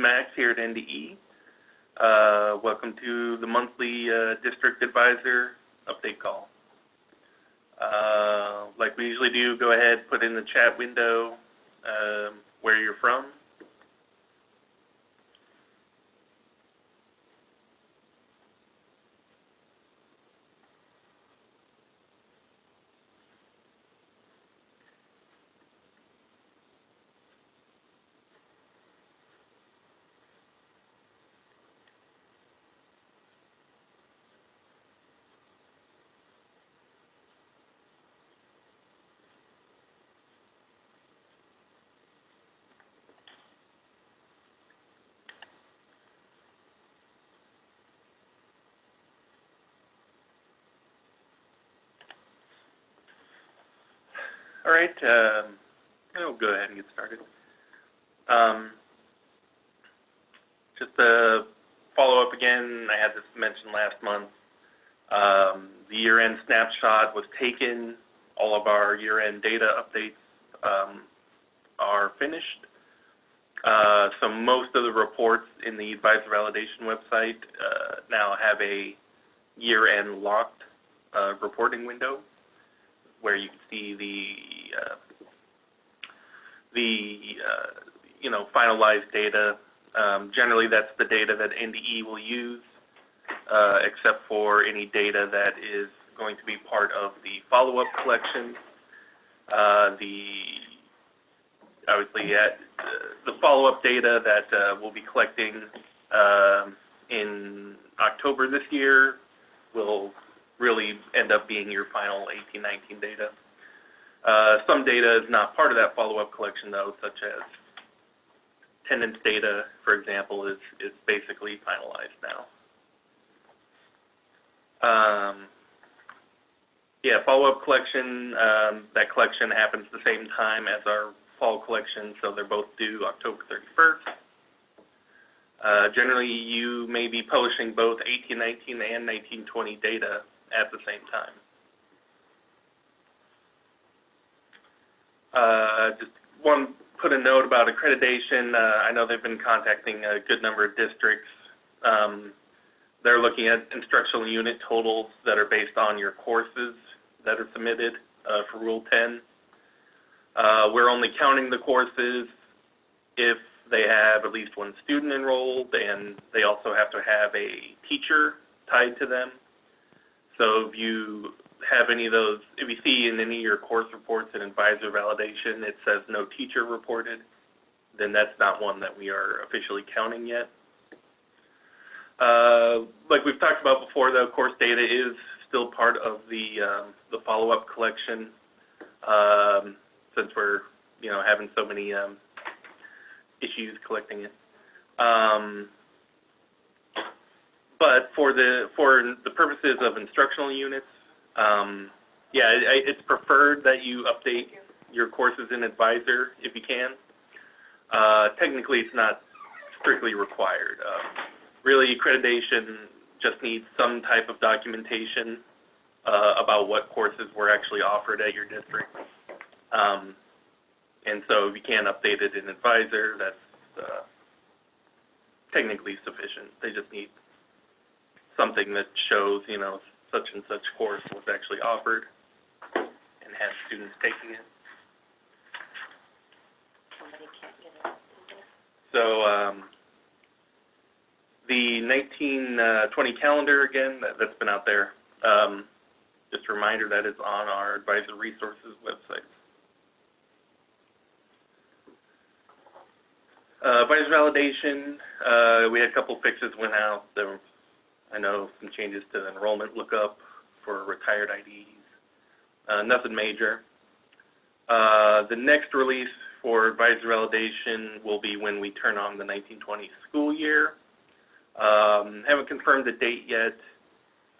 Max here at NDE. Welcome to the monthly District Advisor update call. Like we usually do, go ahead, put in the chat window where you're from. All right, I'll go ahead and get started. Just to follow up again, I had this mentioned last month. The year-end snapshot was taken. All of our year-end data updates are finished. So most of the reports in the Advisor Validation website now have a year-end locked reporting window, where you can see the finalized data. Generally, that's the data that NDE will use, except for any data that is going to be part of the follow-up collection. The follow-up data that we'll be collecting in October this year will really end up being your final 18-19 data. Some data is not part of that follow-up collection, though, such as attendance data, for example, is basically finalized now. Follow-up collection, that collection happens the same time as our fall collection, so they're both due October 31st. Generally, you may be publishing both 18-19 and 19-20 data at the same time. Just want to put a note about accreditation. I know they've been contacting a good number of districts. They're looking at instructional unit totals that are based on your courses that are submitted for Rule 10. We're only counting the courses if they have at least one student enrolled, and they also have to have a teacher tied to them. So if you have any of those, if you see in any of your course reports in Advisor Validation, it says no teacher reported, then that's not one that we are officially counting yet. Like we've talked about before, though, course data is still part of the follow-up collection, since we're having so many issues collecting it. But for the purposes of instructional units, it's preferred that you update your courses in Advisor if you can. Technically, it's not strictly required. Really, accreditation just needs some type of documentation about what courses were actually offered at your district. And so if you can't update it in Advisor, that's technically sufficient. They just need something that shows, such and such course was actually offered and has students taking it. Somebody can't get it. So the 19-20 calendar, again, that's been out there. Just a reminder, that is on our Advisor Resources website. Advisor Validation, we had a couple fixes went out. There were, I know, some changes to the enrollment lookup for retired IDs. Nothing major. The next release for Advisor Validation will be when we turn on the 19-20 school year. Haven't confirmed the date yet.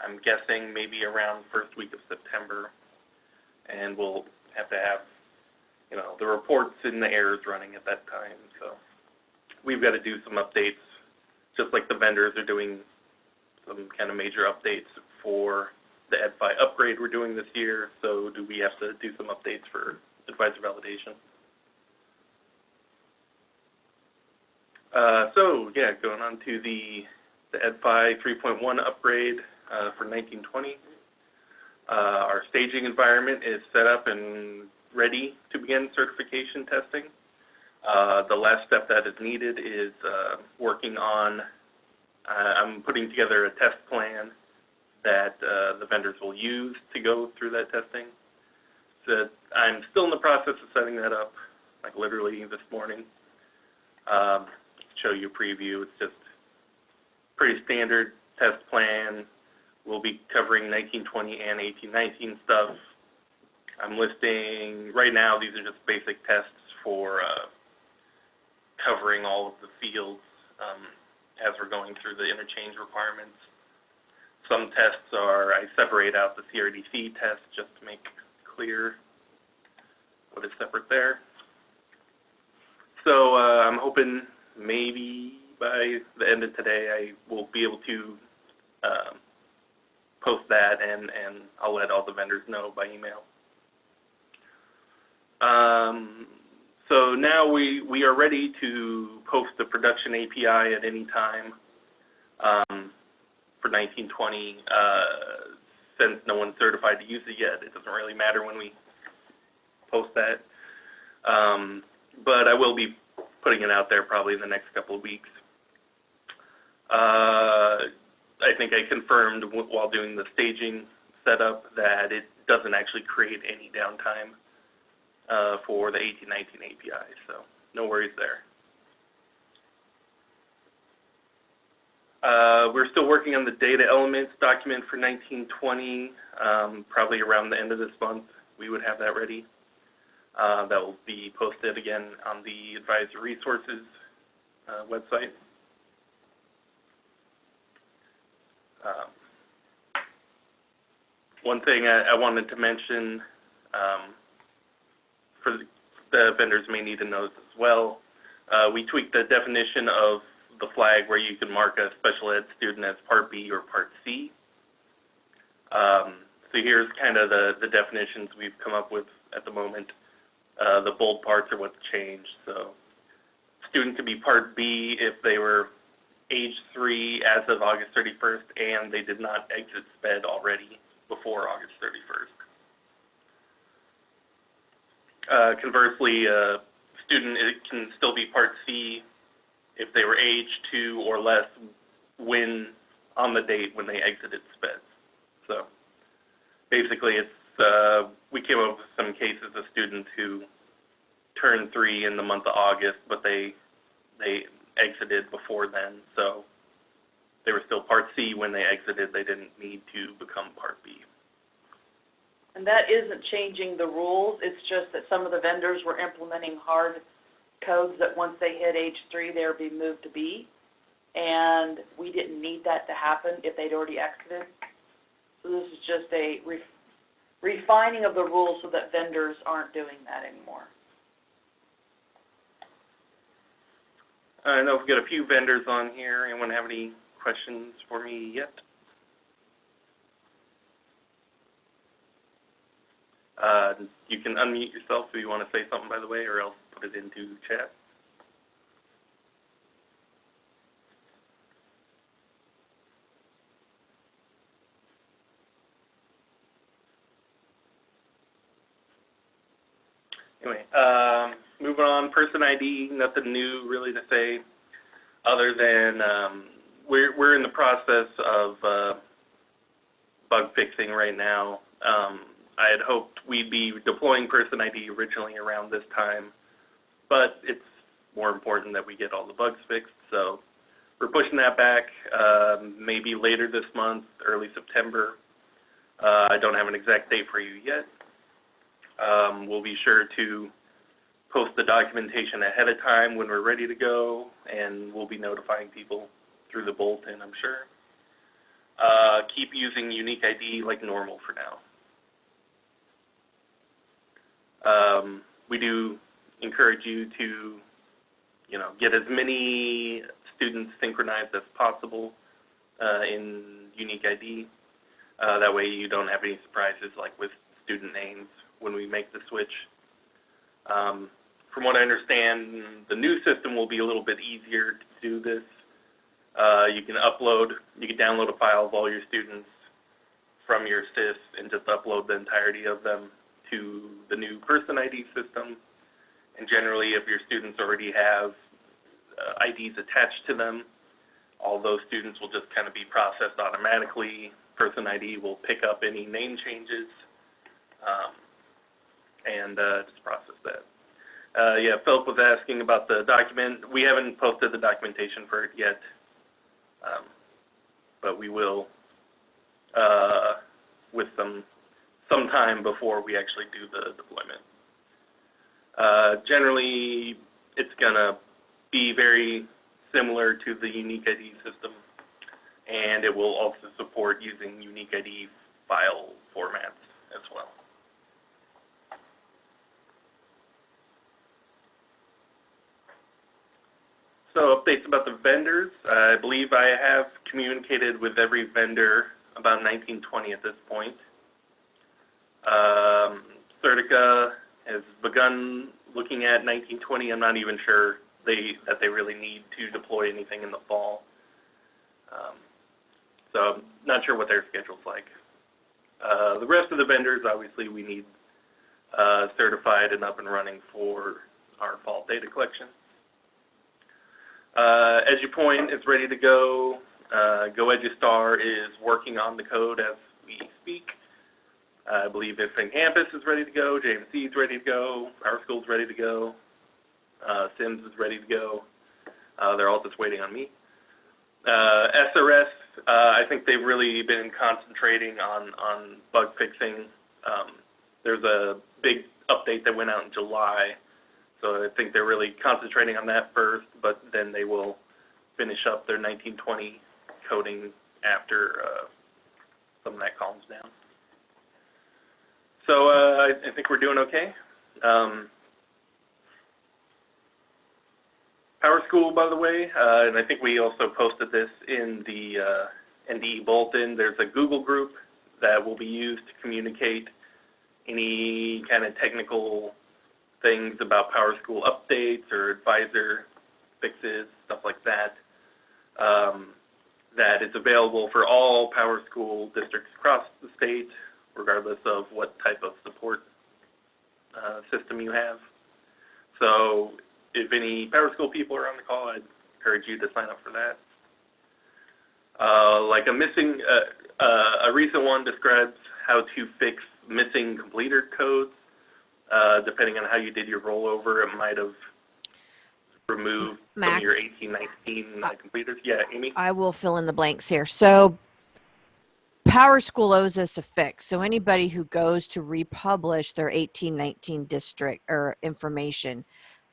I'm guessing maybe around first week of September. And we'll have to have, the reports and the errors running at that time. So we've got to do some updates, just like the vendors are doing some kind of major updates for the EdFi upgrade we're doing this year. So do we have to do some updates for Advisor Validation? Going on to the EdFi 3.1 upgrade for 1920. Our staging environment is set up and ready to begin certification testing. The last step that is needed is working on, I'm putting together a test plan that the vendors will use to go through that testing. So I'm still in the process of setting that up, like literally this morning. Show you a preview. It's just pretty standard test plan. We'll be covering 1920 and 1819 stuff. I'm listing, right now, these are just basic tests for covering all of the fields as we're going through the interchange requirements. Some tests are, I separate out the CRDC test just to make clear what is separate there. So I'm hoping maybe by the end of today I will be able to post that, and I'll let all the vendors know by email. So now we are ready to post the production API at any time for 1920. Since no one's certified to use it yet, it doesn't really matter when we post that. But I will be putting it out there probably in the next couple of weeks. I think I confirmed while doing the staging setup that it doesn't actually create any downtime for the 1819 API, so no worries there. We're still working on the data elements document for 1920. Probably around the end of this month, we would have that ready. That will be posted again on the Advisor Resources website. One thing I wanted to mention for the vendors may need to know this as well. We tweaked the definition of the flag where you can mark a special ed student as Part B or Part C. So here's kind of the definitions we've come up with at the moment. The bold parts are what's changed. So student could be Part B if they were age 3 as of August 31st and they did not exit SPED already before August 31st. Conversely, student can still be Part C if they were age 2 or less when on the date when they exited SPED. So basically, it's we came up with some cases of students who turned 3 in the month of August, but they exited before then, so they were still Part C when they exited. They didn't need to become Part B. And that isn't changing the rules. It's just that some of the vendors were implementing hard codes that once they hit age 3, they would be moved to B, and we didn't need that to happen if they'd already exited. So this is just a refining of the rules so that vendors aren't doing that anymore. I know we've got a few vendors on here. Anyone have any questions for me yet? You can unmute yourself if you want to say something, by the way, or else put it into chat. Anyway, moving on, person ID, nothing new really to say other than we're in the process of bug fixing right now. I had hoped we'd be deploying person ID originally around this time, but it's more important that we get all the bugs fixed, so we're pushing that back maybe later this month, early September. I don't have an exact date for you yet. We'll be sure to post the documentation ahead of time when we're ready to go, and we'll be notifying people through the bulletin, I'm sure. Keep using Unique ID like normal for now. We do encourage you to, get as many students synchronized as possible in Unique ID. That way you don't have any surprises like with student names when we make the switch. from what I understand, the new system will be a little bit easier to do this. You can download a file of all your students from your SIS and just upload the entirety of them to the new person ID system. And generally, if your students already have IDs attached to them, all those students will just kind of be processed automatically. Person ID will pick up any name changes and just process that. Yeah, Philip was asking about the document. We haven't posted the documentation for it yet, but we will with some time before we actually do the deployment. Generally, it's going to be very similar to the Unique ID system, and it will also support using Unique ID file formats as well. So updates about the vendors. I believe I have communicated with every vendor about 1920 at this point. Certica has begun looking at 1920. I'm not even sure that they really need to deploy anything in the fall. So I'm not sure what their schedule's like. The rest of the vendors, obviously, we need certified and up and running for our fall data collection. EduPoint is ready to go. GoEduStar is working on the code as we speak. I believe Infinite Campus is ready to go. JMC is ready to go. PowerSchool is ready to go. Sims is ready to go. They're all just waiting on me. SRS, I think they've really been concentrating on bug fixing. There's a big update that went out in July, so I think they're really concentrating on that first, but then they will finish up their 1920 coding after some of that calms down. So I think we're doing okay. PowerSchool, by the way, and I think we also posted this in the NDE bulletin. There's a Google group that will be used to communicate any kind of technical things about PowerSchool updates or advisor fixes, stuff like that. That is available for all PowerSchool districts across the state, regardless of what type of support system you have. So if any PowerSchool people are on the call, I'd encourage you to sign up for that. Like a recent one describes how to fix missing completer codes. Depending on how you did your rollover, it might have removed Max, some of your 1819 completers. Yeah, Amy? I will fill in the blanks here. So PowerSchool owes us a fix. So anybody who goes to republish their 1819 district or information,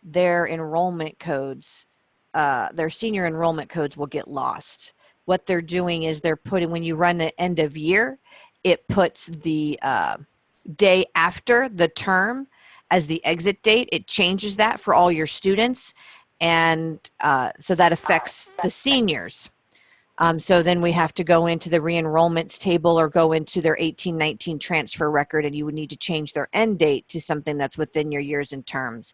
their enrollment codes, their senior enrollment codes will get lost. What they're doing is they're putting, when you run the end of year, it puts the day after the term as the exit date. It changes that for all your students. And so that affects the seniors. So then we have to go into the re-enrollments table or go into their 1819 transfer record, and you would need to change their end date to something that's within your years and terms,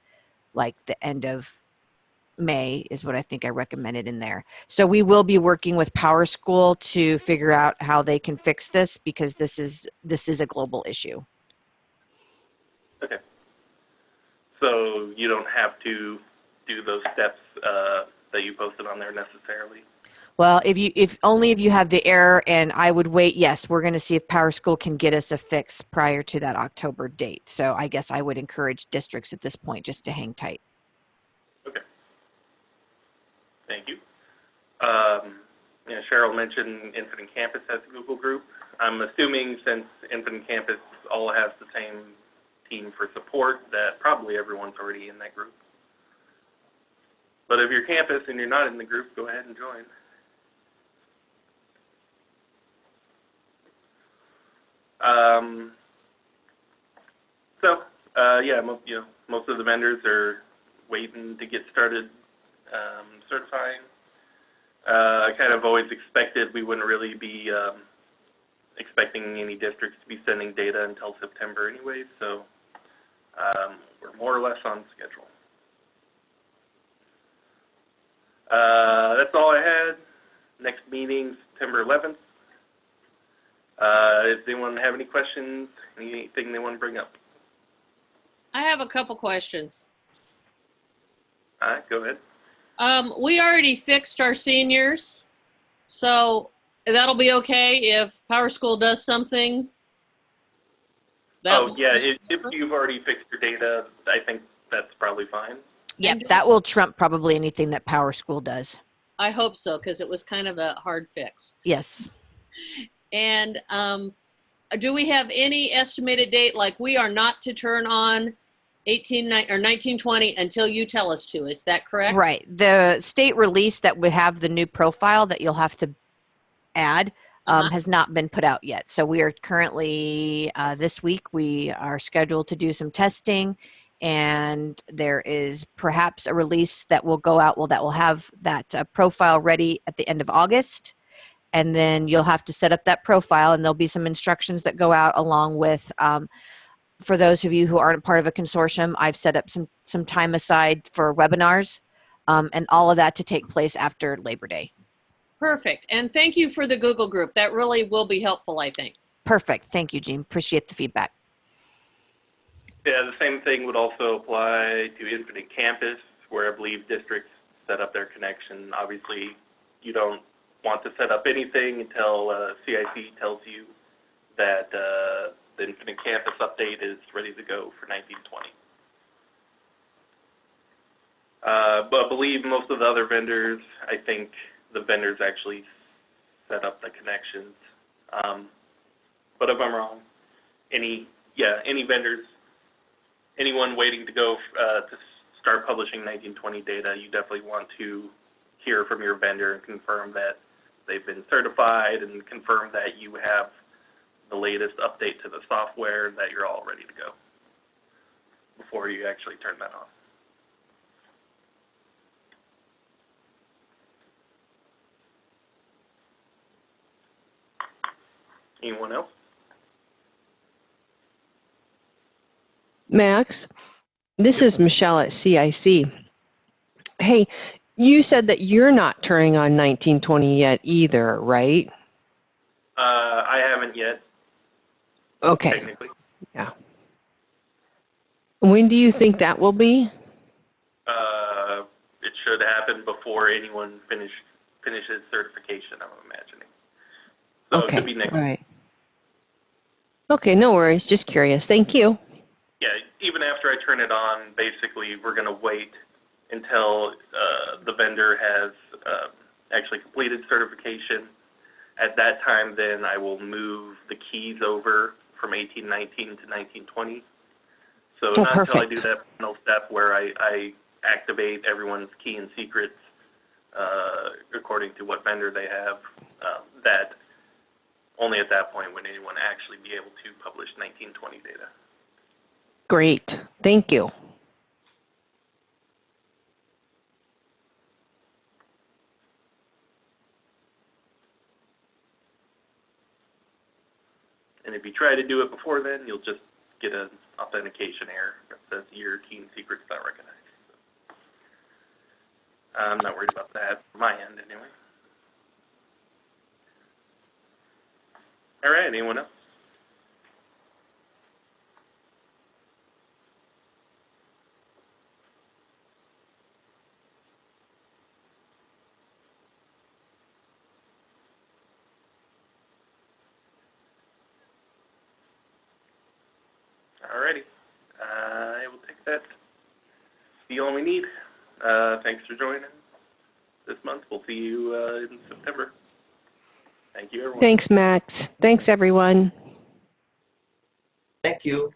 like the end of May is what I think I recommended in there. So we will be working with PowerSchool to figure out how they can fix this, because this is a global issue. Okay. So you don't have to do those steps that you posted on there necessarily? Well, if only if you have the error, and I would wait. Yes, we're going to see if PowerSchool can get us a fix prior to that October date. So I guess I would encourage districts at this point just to hang tight. Okay. Thank you. Cheryl mentioned Infinite Campus has a Google group. I'm assuming since Infinite Campus all has the same team for support, that probably everyone's already in that group. But if you're campus and you're not in the group, go ahead and join. Yeah, most of the vendors are waiting to get started certifying. I kind of always expected we wouldn't really be expecting any districts to be sending data until September anyway, so we're more or less on schedule. That's all I had. Next meeting, September 11th. Does anyone have any questions, anything they want to bring up? I have a couple questions. All right, go ahead. We already fixed our seniors, so that'll be okay if Power School does something. Oh, yeah, if you've already fixed your data, I think that's probably fine. Yep, And- that will trump probably anything that Power School does. I hope so, because it was kind of a hard fix. Yes. And do we have any estimated date? Like, we are not to turn on 1920 until you tell us to. Is that correct? Right. The state release that would have the new profile that you'll have to add has not been put out yet. So we are currently, this week, we are scheduled to do some testing, and there is perhaps a release that will go out, that will have that profile ready at the end of August. And then you'll have to set up that profile, and there'll be some instructions that go out along with, for those of you who aren't part of a consortium, I've set up some time aside for webinars, and all of that to take place after Labor Day. Perfect. And thank you for the Google group. That really will be helpful, I think. Perfect. Thank you, Jean. Appreciate the feedback. Yeah, the same thing would also apply to Infinite Campus, where I believe districts set up their connection. Obviously, you don't want to set up anything until CIC tells you that the Infinite Campus update is ready to go for 1920. But I believe most of the other vendors, I think the vendors actually set up the connections. But if I'm wrong, any vendors, anyone waiting to go to start publishing 1920 data, you definitely want to hear from your vendor and confirm that they've been certified and confirm that you have the latest update to the software, that you're all ready to go before you actually turn that on. Anyone else? Max, this is Michelle at CIC. Hey, you said that you're not turning on 1920 yet either, right? I haven't yet, Okay. technically. Yeah. When do you think that will be? It should happen before anyone finishes certification, I'm imagining. So Okay. it could be next. All right. Okay, no worries. Just curious. Thank you. Yeah, even after I turn it on, basically, we're going to wait until the vendor has actually completed certification. At that time, then I will move the keys over from 1819 to 1920. So Oh, not until I perfect. do that final step where I activate everyone's key and secrets according to what vendor they have, that only at that point would anyone actually be able to publish 1920 data. Great. Thank you. And if you try to do it before then, you'll just get an authentication error that says your key and secret's not recognized. So, I'm not worried about that from my end anyway. All right, anyone else? Alrighty, I will take that. See you all we need. Thanks for joining this month. We'll see you in September. Thank you, everyone. Thanks, Max. Thanks, everyone. Thank you.